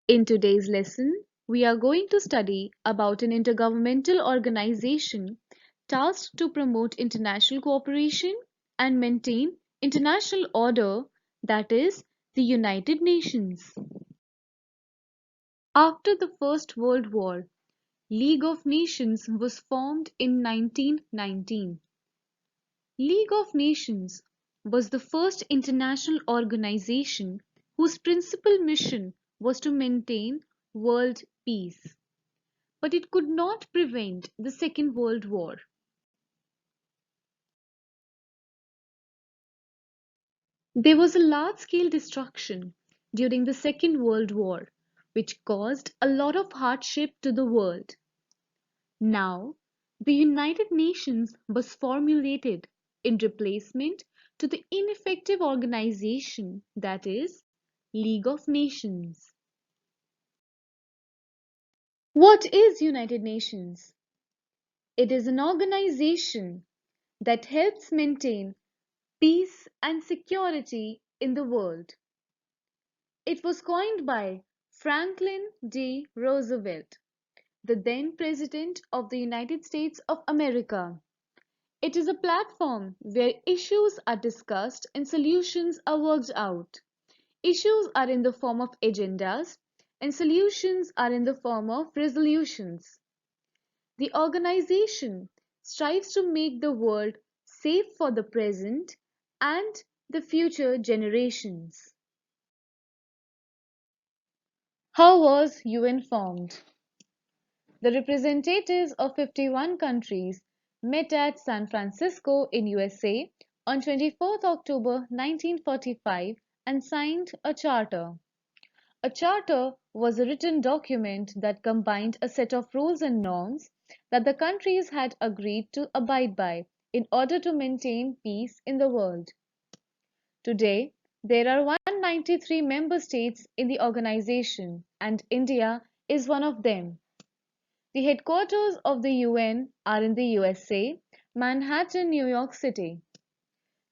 In today's lesson, we are going to study about an intergovernmental organization tasked to promote international cooperation and maintain international order, that is, the United Nations. After the First World War, League of Nations was formed in 1919. League of Nations was the first international organization whose principal mission was to maintain world peace. But it could not prevent the Second World War. There was a large-scale destruction during the Second World War, which caused a lot of hardship to the world. Now, the United Nations was formulated in replacement to the ineffective organization that is, League of Nations. What is United Nations? It is an organization that helps maintain peace and security in the world. It was coined by Franklin D. Roosevelt, the then President of the United States of America. It is a platform where issues are discussed and solutions are worked out. Issues are in the form of agendas and solutions are in the form of resolutions. The organization strives to make the world safe for the present and the future generations. How was UN formed? The representatives of 51 countries met at San Francisco in USA on 24th October 1945 and signed a charter. A charter was a written document that combined a set of rules and norms that the countries had agreed to abide by in order to maintain peace in the world. Today, there are 193 member states in the organization, and India is one of them. The headquarters of the UN are in the USA, Manhattan, New York City.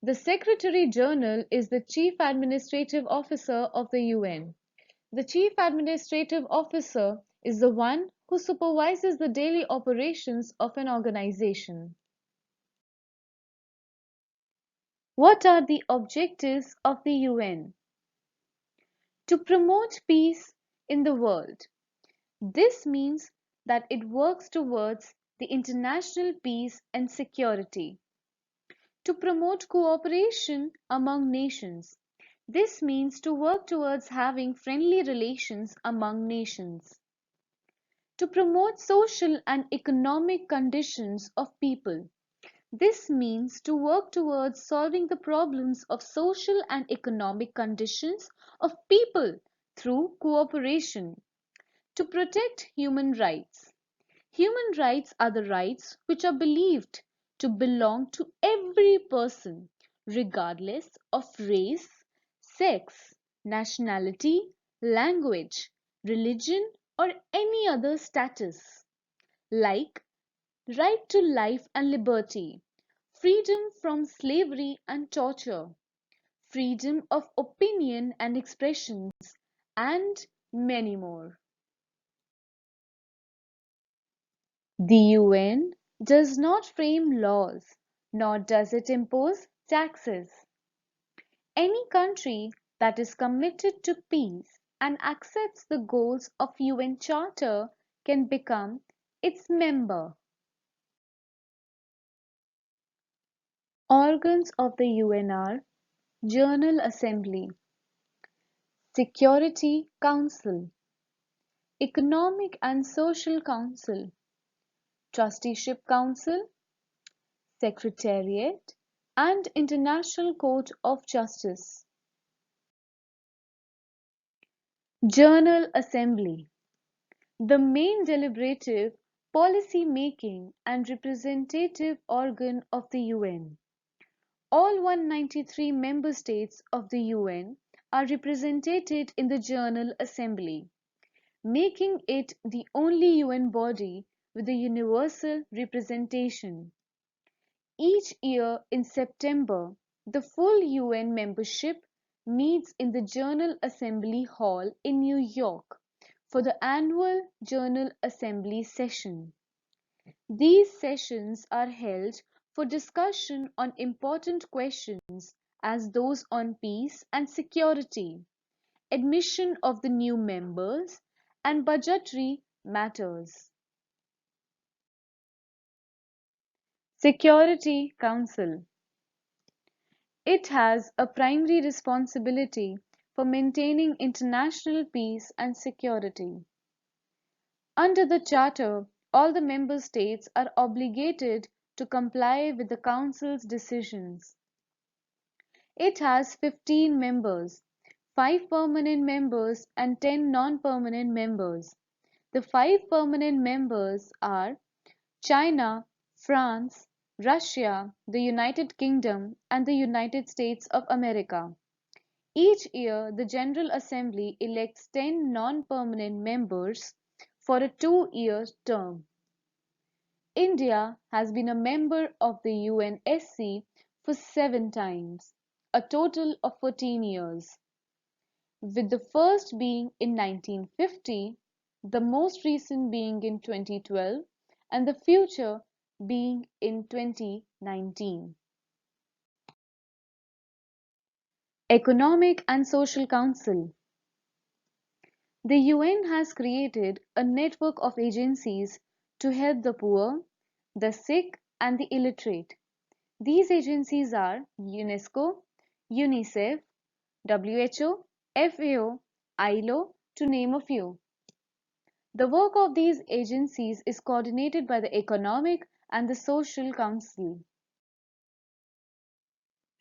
The Secretary General is the Chief Administrative Officer of the UN. The Chief Administrative Officer is the one who supervises the daily operations of an organization. What are the objectives of the UN? To promote peace in the world. This means that it works towards the international peace and security. To promote cooperation among nations. This means to work towards having friendly relations among nations. To promote social and economic conditions of people. This means to work towards solving the problems of social and economic conditions of people through cooperation. To protect human rights. Human rights are the rights which are believed to belong to every person, regardless of race, sex, nationality, language, religion, or any other status, like right to life and liberty, freedom from slavery and torture, freedom of opinion and expressions, and many more. The UN does not frame laws, nor does it impose taxes. Any country that is committed to peace and accepts the goals of UN Charter can become its member. Organs of the UN are General Assembly, Security Council, Economic and Social Council, Trusteeship Council, Secretariat, and International Court of Justice. General Assembly, the main deliberative, policy-making and representative organ of the UN. All 193 member states of the UN are represented in the General Assembly, making it the only UN body with a universal representation. Each year in September, the full UN membership meets in the General Assembly Hall in New York for the annual General Assembly session. These sessions are held for discussion on important questions as those on peace and security, admission of the new members, and budgetary matters. Security Council. It has a primary responsibility for maintaining international peace and security. Under the Charter, all the member states are obligated to comply with the Council's decisions. It has 15 members, 5 permanent members and 10 non-permanent members. The 5 permanent members are China, France, Russia, the United Kingdom, and the United States of America. Each year, the General Assembly elects 10 non-permanent members for a 2-year term. India has been a member of the UNSC for 7 times, a total of 14 years, with the first being in 1950, the most recent being in 2012, and the future being in 2019. Economic and Social Council. The UN has created a network of agencies to help the poor, the sick, and the illiterate. These agencies are UNESCO, UNICEF, WHO, FAO, ILO, to name a few. The work of these agencies is coordinated by the Economic and the Social Council.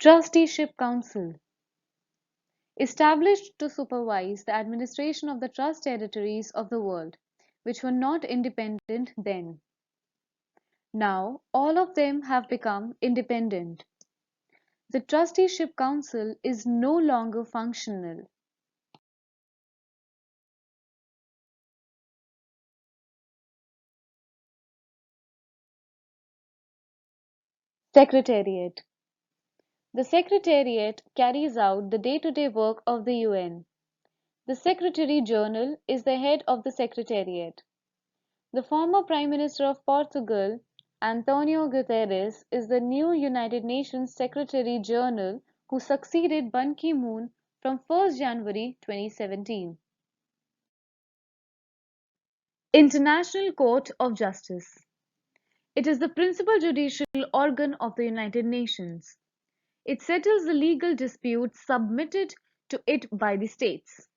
Trusteeship Council. Established to supervise the administration of the trust territories of the world, which were not independent then. Now, all of them have become independent. The Trusteeship Council is no longer functional. Secretariat. The Secretariat carries out the day-to-day work of the UN. The Secretary-General is the head of the Secretariat. The former Prime Minister of Portugal, António Guterres, is the new United Nations Secretary-General who succeeded Ban Ki-moon from 1st January 2017. International Court of Justice. It is the principal judicial organ of the United Nations. It settles the legal disputes submitted to it by the states,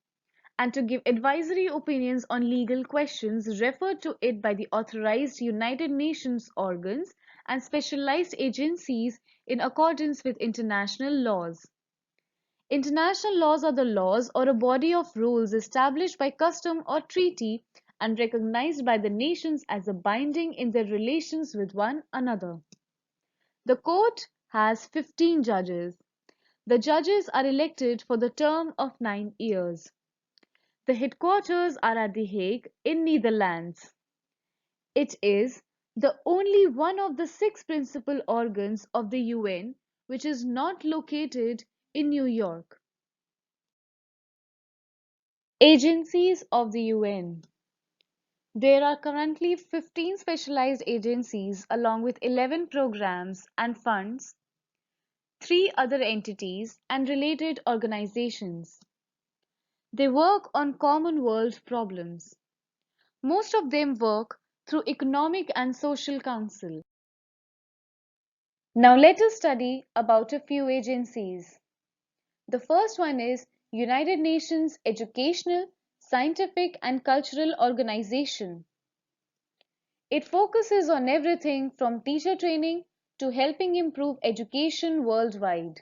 and to give advisory opinions on legal questions referred to it by the authorized United Nations organs and specialized agencies in accordance with international laws. International laws are the laws or a body of rules established by custom or treaty and recognized by the nations as a binding in their relations with one another. The court has 15 judges. The judges are elected for the term of 9 years. The headquarters are at The Hague in Netherlands. It is the only one of the 6 principal organs of the UN which is not located in New York. Agencies of the UN. There are currently 15 specialized agencies along with 11 programs and funds, 3 other entities, and related organizations. They work on common world problems. Most of them work through Economic and Social Council. Now let us study about a few agencies. The first one is United Nations Educational, Scientific and Cultural Organization. It focuses on everything from teacher training to helping improve education worldwide.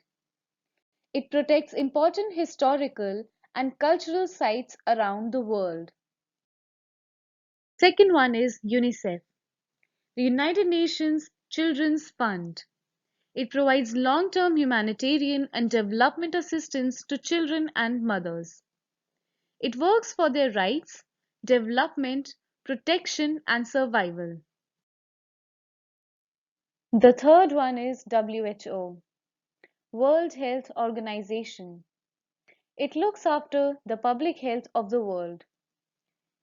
It protects important historical and cultural sites around the world. Second one is UNICEF, the United Nations Children's Fund. It provides long-term humanitarian and development assistance to children and mothers. It works for their rights, development, protection and survival. The third one is WHO, World Health Organization. It looks after the public health of the world.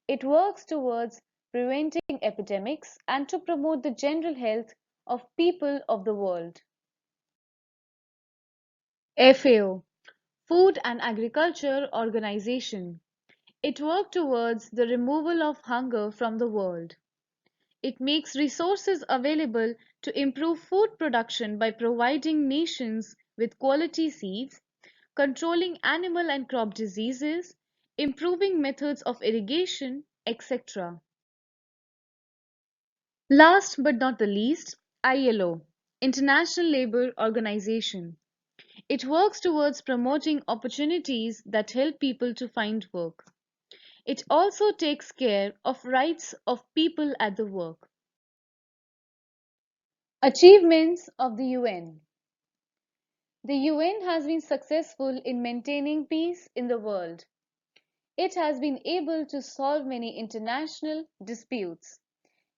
It works towards preventing epidemics and to promote the general health of people of the world. FAO, Food and Agriculture Organization. It works towards the removal of hunger from the world. It makes resources available to improve food production by providing nations with quality seeds, controlling animal and crop diseases, improving methods of irrigation, etc. Last but not the least, ILO, International Labour Organization. It works towards promoting opportunities that help people to find work. It also takes care of rights of people at the work. Achievements of the UN. The UN has been successful in maintaining peace in the world. It has been able to solve many international disputes.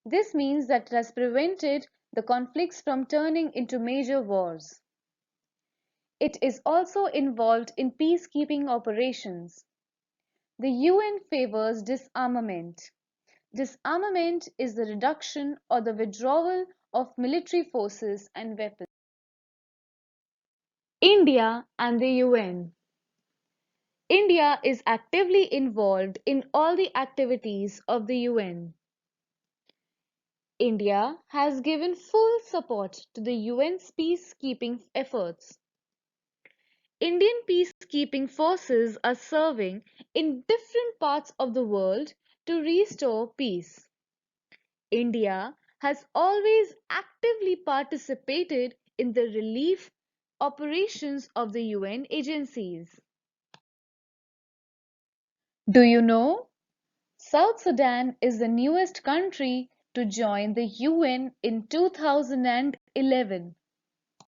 This means that it has prevented the conflicts from turning into major wars. It is also involved in peacekeeping operations. The UN favors disarmament. Disarmament is the reduction or the withdrawal of military forces and weapons. India and the UN. India is actively involved in all the activities of the UN. India has given full support to the UN's peacekeeping efforts. Indian peacekeeping forces are serving in different parts of the world to restore peace. India has always actively participated in the relief operations of the UN agencies. Do you know? South Sudan is the newest country to join the UN in 2011.